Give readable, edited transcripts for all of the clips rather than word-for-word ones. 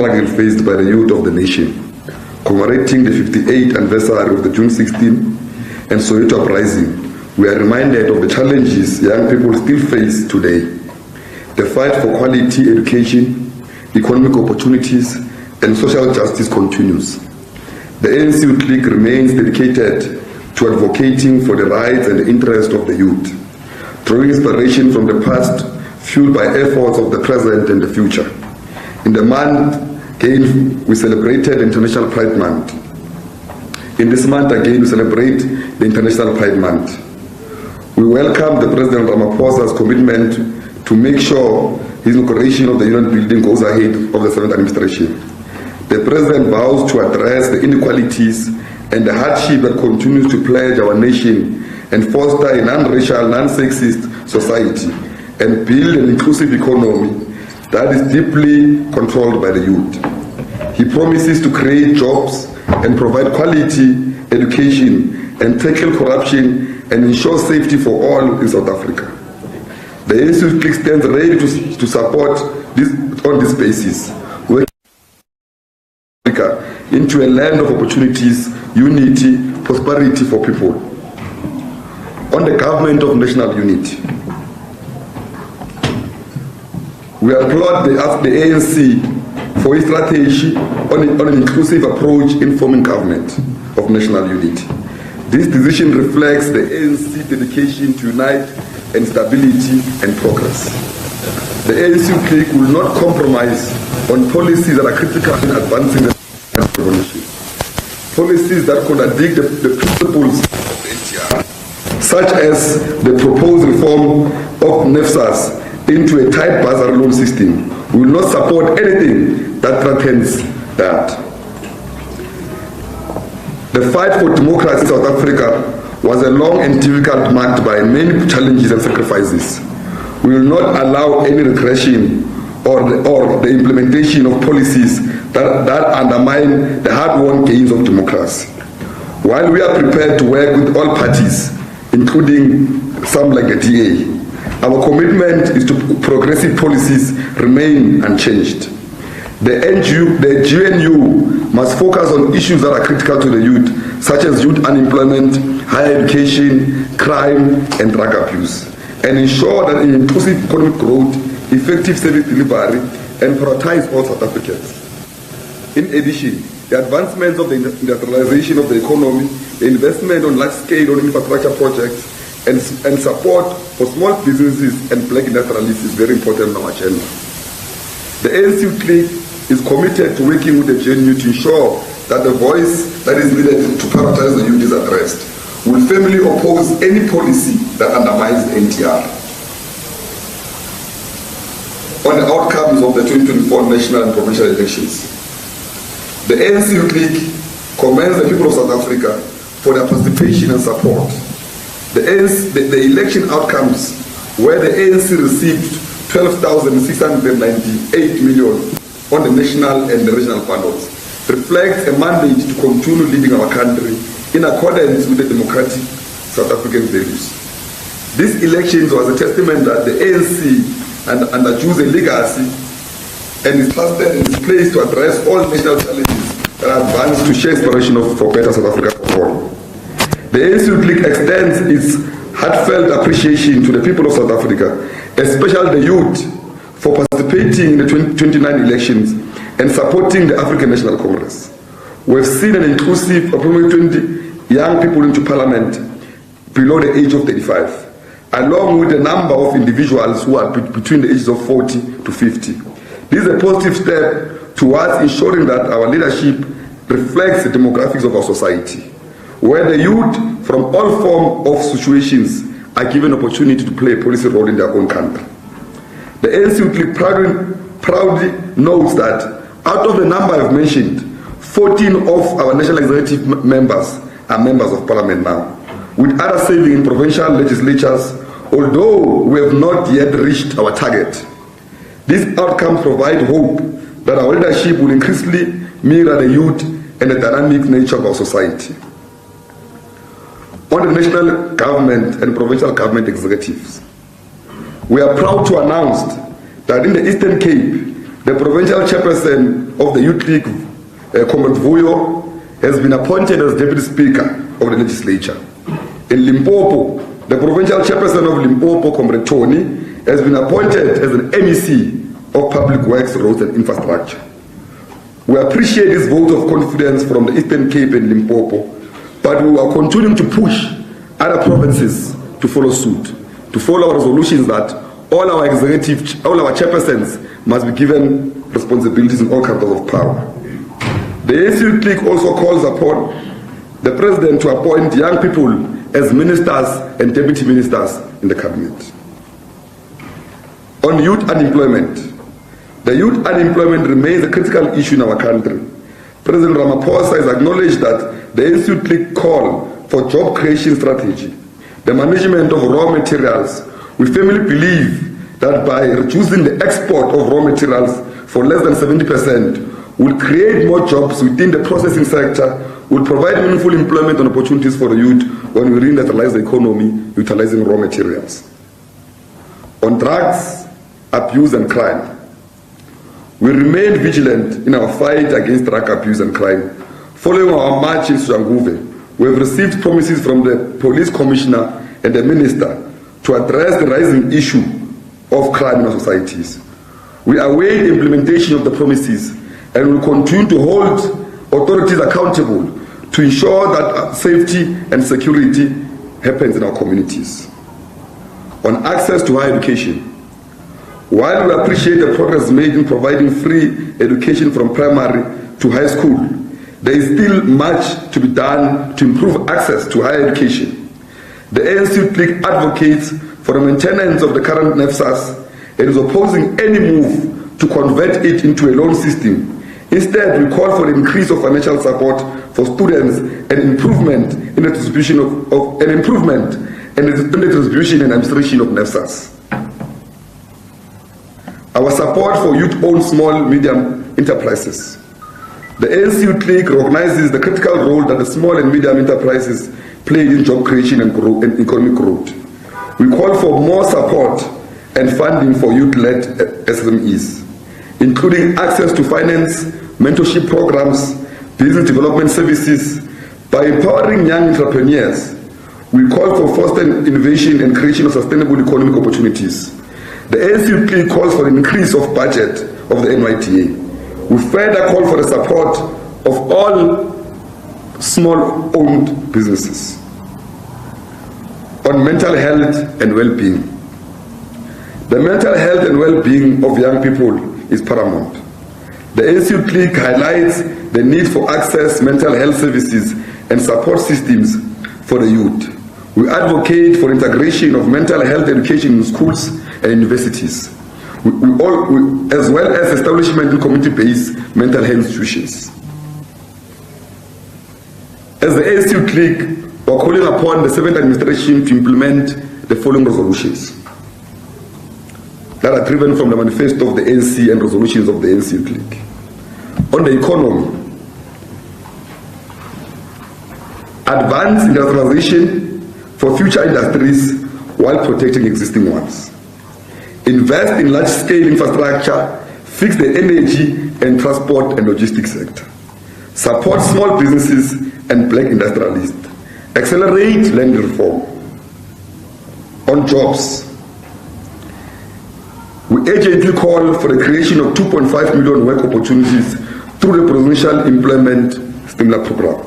struggle faced by the youth of the nation, commemorating the 58th anniversary of the June 16 and Soweto uprising, we are reminded of the challenges young people still face today. The fight for quality education, economic opportunities, and social justice continues. The ANC Youth League remains dedicated to advocating for the rights and the interests of the youth, drawing inspiration from the past, fueled by efforts of the present and the future. In the month, again, we celebrated International Pride Month. In this month, again, we celebrate the International Pride Month. We welcome the President Ramaphosa's commitment to make sure his inauguration of the Union Building goes ahead of the 7th administration. The President vows to address the inequalities and the hardship that continues to plague our nation and foster a non-racial, non-sexist society and build an inclusive economy that is deeply controlled by the youth. He promises to create jobs and provide quality education and tackle corruption and ensure safety for all in South Africa. The ANC stands ready to support this on this basis, working Africa into a land of opportunities, unity, prosperity for people. On the government of national unity, we applaud the ANC for its strategy on an inclusive approach in forming government of national unity. This decision reflects the ANC dedication to unite and stability and progress. The ANC clique will not compromise on policies that are critical in advancing the revolution. Policies that contradict the principles of the NTR, such as the proposed reform of NEFSAS into a tight bazar loan system. We will not support anything that threatens that. The fight for democracy in South Africa was a long and difficult marked by many challenges and sacrifices. We will not allow any regression or the implementation of policies that undermine the hard-won gains of democracy. While we are prepared to work with all parties, including some like the DA, our commitment is to progressive policies remain unchanged. The GNU must focus on issues that are critical to the youth, such as youth unemployment, higher education, crime, and drug abuse, and ensure that in inclusive economic growth, effective service delivery, and prioritize all South Africans. In addition, the advancements of the industrialization of the economy, the investment on large-scale infrastructure projects, and support for small businesses and black industrialists is very important on our agenda. The ANC clique is committed to working with the GNU to ensure that the voice that is needed to prioritize the youth is addressed. We will firmly oppose any policy that undermines the NTR. On the outcomes of the 2024 national and provincial elections, the ANC clique commends the people of South Africa for their participation and support. The election outcomes, where the ANC received 12,698 million on the national and the regional bundles, reflects a mandate to continue leading our country in accordance with the democratic South African values. This election was a testament that the ANC undergoes a legacy and is trusted and is placed to address all national challenges that advance to share inspiration for better South Africa for all. The ANC League extends its heartfelt appreciation to the people of South Africa, especially the youth, for participating in the 2029 elections and supporting the African National Congress. We've seen an inclusive approximately 20 young people into parliament below the age of 35, along with a number of individuals who are between the ages of 40 to 50. This is a positive step towards ensuring that our leadership reflects the demographics of our society, where the youth from all forms of situations are given opportunity to play a policy role in their own country. The ANC proudly notes that out of the number I've mentioned, 14 of our national executive members are members of parliament now, with others serving in provincial legislatures, although we have not yet reached our target. These outcomes provide hope that our leadership will increasingly mirror the youth and the dynamic nature of our society. On the national government and provincial government executives, we are proud to announce that in the Eastern Cape, The provincial chairperson of the Youth League, Comrade Vuyo, has been appointed as Deputy Speaker of the Legislature. In Limpopo, the provincial chairperson of Limpopo, Comrade Tony, has been appointed as an MEC of Public Works, Roads and Infrastructure. We appreciate this vote of confidence from the Eastern Cape and Limpopo, but we are continuing to push other provinces to follow suit, to follow our resolutions that all our chairpersons must be given responsibilities in all corridors of power. The ANC clique also calls upon the President to appoint young people as ministers and deputy ministers in the cabinet. On youth unemployment, the youth unemployment remains a critical issue in our country. President Ramaphosa has acknowledged that the ANC clique call for job creation strategy, the management of raw materials. We firmly believe that by reducing the export of raw materials for less than 70%, will create more jobs within the processing sector, will provide meaningful employment and opportunities for the youth when we reindustrialize the economy utilizing raw materials. On drugs, abuse and crime, we remain vigilant in our fight against drug abuse and crime. Following our march in Soshanguve, we have received promises from the police commissioner and the minister to address the rising issue of crime in our societies. We await implementation of the promises and will continue to hold authorities accountable to ensure that safety and security happens in our communities. On access to higher education, while we appreciate the progress made in providing free education from primary to high school, there is still much to be done to improve access to higher education. The ANC clique advocates for the maintenance of the current NEFSAS and is opposing any move to convert it into a loan system. Instead, we call for an increase of financial support for students and improvement in the distribution and administration of NEFSAS. Our support for youth-owned small medium enterprises. The ANC clique recognizes the critical role that the small and medium enterprises play in job creation and economic growth. We call for more support and funding for youth-led SMEs, including access to finance, mentorship programs, business development services. By empowering young entrepreneurs, we call for fostering innovation and creation of sustainable economic opportunities. The ANC clique calls for an increase of budget of the NYDA. We further call for the support of all small-owned businesses. On mental health and well-being. The mental health and well-being of young people is paramount. The ANC clique highlights the need for access mental health services and support systems for the youth. We advocate for integration of mental health education in schools and universities, as well as establishment in community-based mental health institutions. As the ANC clique, we are calling upon the 7th administration to implement the following resolutions that are driven from the manifesto of the ANC and resolutions of the ANC clique. On the economy, advance industrialization for future industries while protecting existing ones. Invest in large-scale infrastructure, fix the energy and transport and logistics sector. Support small businesses and black industrialists. Accelerate land reform. On jobs, we urgently call for the creation of 2.5 million work opportunities through the Provincial Employment Stimulus Program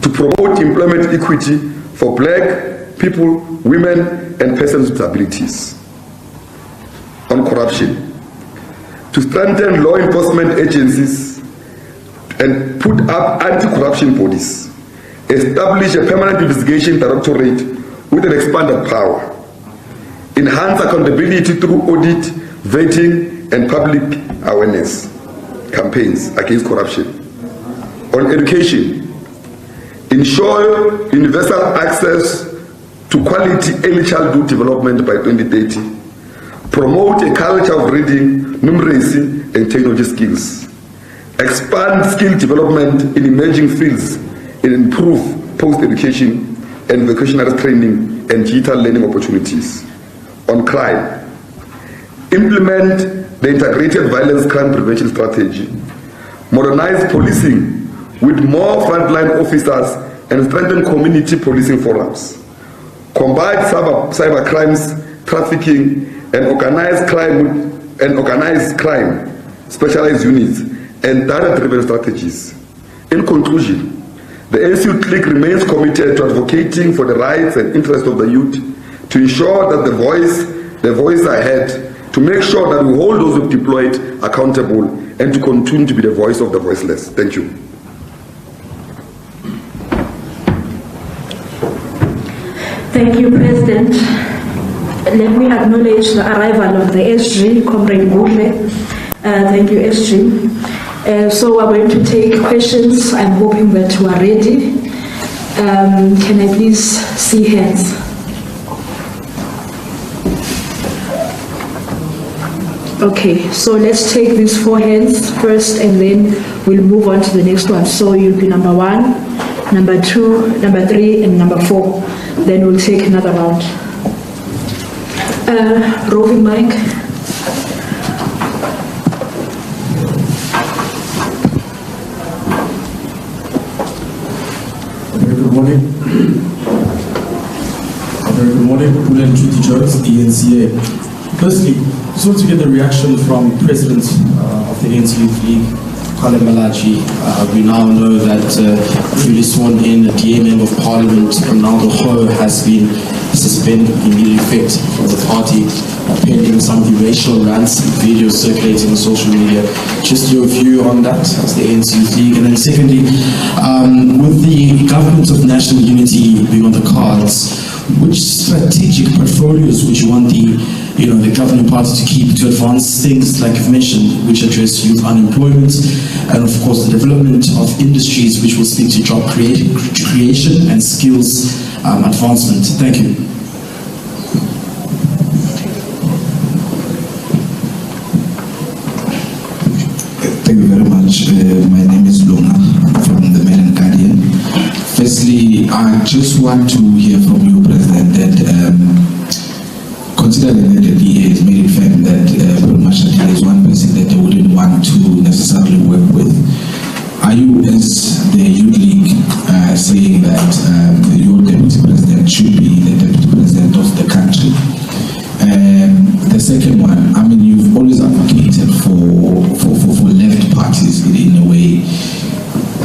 to promote employment equity for black people, women, and persons with disabilities. On corruption, to strengthen law enforcement agencies and put up anti-corruption bodies, establish a permanent investigation directorate with an expanded power, enhance accountability through audit, vetting, and public awareness campaigns against corruption. On education, ensure universal access to quality early childhood development by 2030. Promote a culture of reading, numeracy, and technology skills. Expand skill development in emerging fields and improve post-education and vocational training and digital learning opportunities. On crime, implement the integrated violence crime prevention strategy, modernize policing with more frontline officers and strengthen community policing forums, combat cyber crimes, trafficking, and organized crime, specialized units, and data-driven strategies. In conclusion, the ANC Youth League remains committed to advocating for the rights and interests of the youth, to ensure that the voice are heard, to make sure that we hold those who deployed accountable, and to continue to be the voice of the voiceless. Thank you. Thank you, President. Let me acknowledge the arrival of the SG, Comrade Mule. Thank you, SG. So we're going to take questions. I'm hoping that you are ready. Can I please see hands? Okay, so let's take these 4 hands first, and then we'll move on to the next one. So you'll be number 1, number 2, number 3, and number 4. Then we'll take another round. Roving mic. Good morning. Very good morning. Brilliant Treaty Jones, DNCA. Firstly, just want to get the reaction from President of the ANC Youth League, Colin Malachi. We now know that newly sworn in DA Member of Parliament, Ronaldo Ho, has been suspended in immediate effect from the party, pending some racial rants and videos circulating on social media. Just your view on that as the ANC Youth League. And then secondly, with the government of national unity being on the cards, which strategic portfolios would you want the governing party to keep to advance things like you've mentioned, which address youth unemployment, and of course the development of industries which will speak to job creation and skills advancement? Thank you. Thank you very much. My name is Lona from the Mail and Guardian. Firstly, I just want to hear from you, President, that considering that the DA has made it firm that pretty much there is one person that they wouldn't want to necessarily work with, are you, as the Youth League, saying that your Deputy President should be the Deputy President of the country? The second one, I mean, you've always advocated for left parties in a way.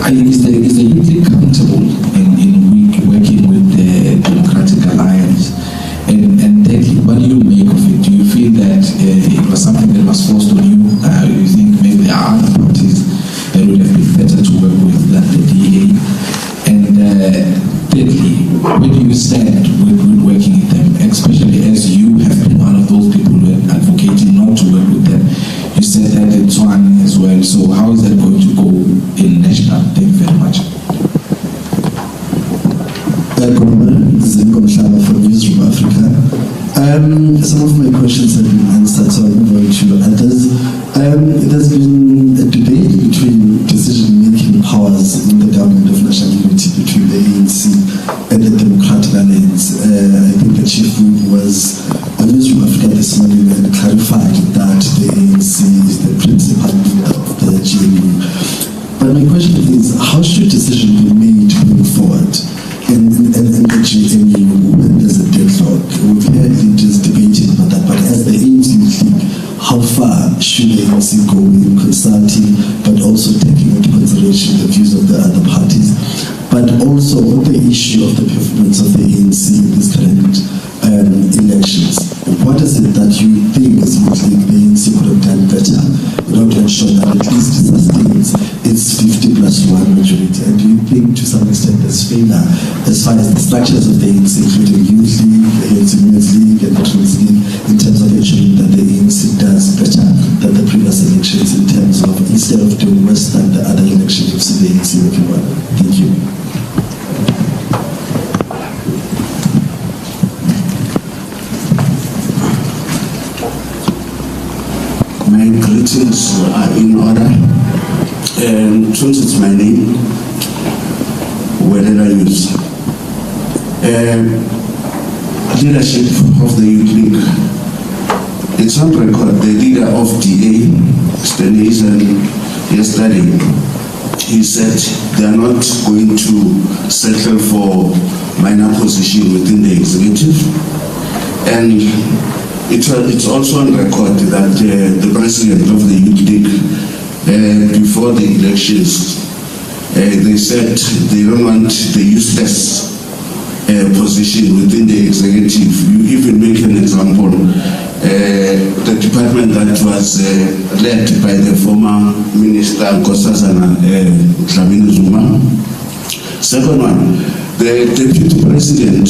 Is the Youth League comfortable in working with the Democratic Alliance? And then, what do you make of it? Do you feel that it was something that was forced on you? You think maybe there are other parties that would have been better to work with than the DA? And thirdly, where do you stand with working with them, especially as you have been one of those people who are advocating not to work with them? You said that in Swan as well, so how is that going to go in national? Thank you very much. From Newsroom Africa. Some of my questions have been answered, so I'll move on to others. There's been a debate between decision-making powers in the government of national unity between the ANC and the Democratic Alliance. I think the chief was on Newsroom Africa this morning and clarified that the ANC is the principal leader of the GNU. But my question is, how should decision be made moving forward? And the GNU, when there's a deadlock, we've heard leaders debating about that, but as the ANC League, how far should the ANC go in consulting, but also taking into consideration the views of the other parties, but also on the issue of the performance of the ANC in this current elections? What is it that you think as Youth League the ANC could have done better in order to ensure that at least it sustains its 50+1 majority? And do you think to some extent there's failure as far as the structures of the ANC, including Youth League, the ANC Women's League, and Veterans League, in terms of ensuring that the ANC does better than the previous elections, in terms of instead of doing worse than the other elections you've seen the ANC working well? Thank you. My greetings are in order. Since it's my name, where did I use? Leadership of the Youth League it's on record, the leader of DA, Stenisen, yesterday, he said they are not going to settle for minor position within the executive. And it's also on record that the president of the Youth League, before the elections, they said they don't want the useless position within the executive. You even make an example, the department that was led by the former minister Nkosazana Dlamini Zuma. Second one, the deputy president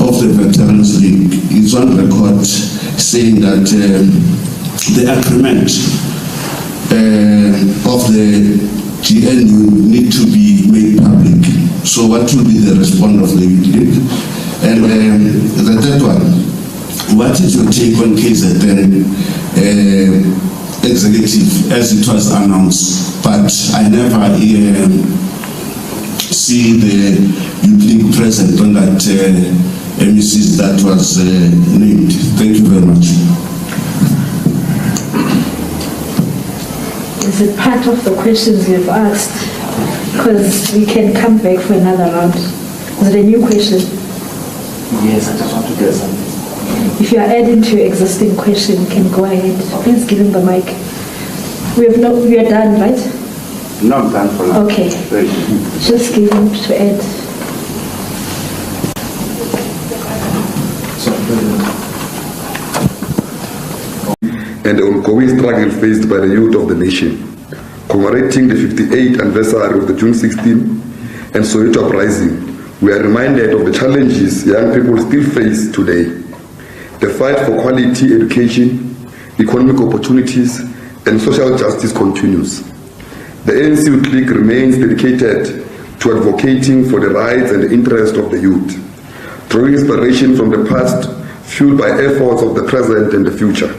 of the Veterans League is on record saying that the agreement of the GNU need to be made public. So what will be the response of the Youth League? And the third one, what is your take on KZN executive as it was announced, but I never see the Youth League present on that MECs that was named. Thank you very much. Is it part of the questions you've asked? Because we can come back for another round. Is it a new question? Yes, I just want to get something. If you are adding to your existing question, you can go ahead. Please give him the mic. We are done, right? No, I'm done for now. Okay. Just give him to add. And the ongoing struggle faced by the youth of the nation, commemorating the 58th anniversary of the June 16 and Soweto uprising, we are reminded of the challenges young people still face today. The fight for quality education, economic opportunities, and social justice continues. The ANC Youth League remains dedicated to advocating for the rights and the interests of the youth, drawing inspiration from the past, fueled by efforts of the present and the future.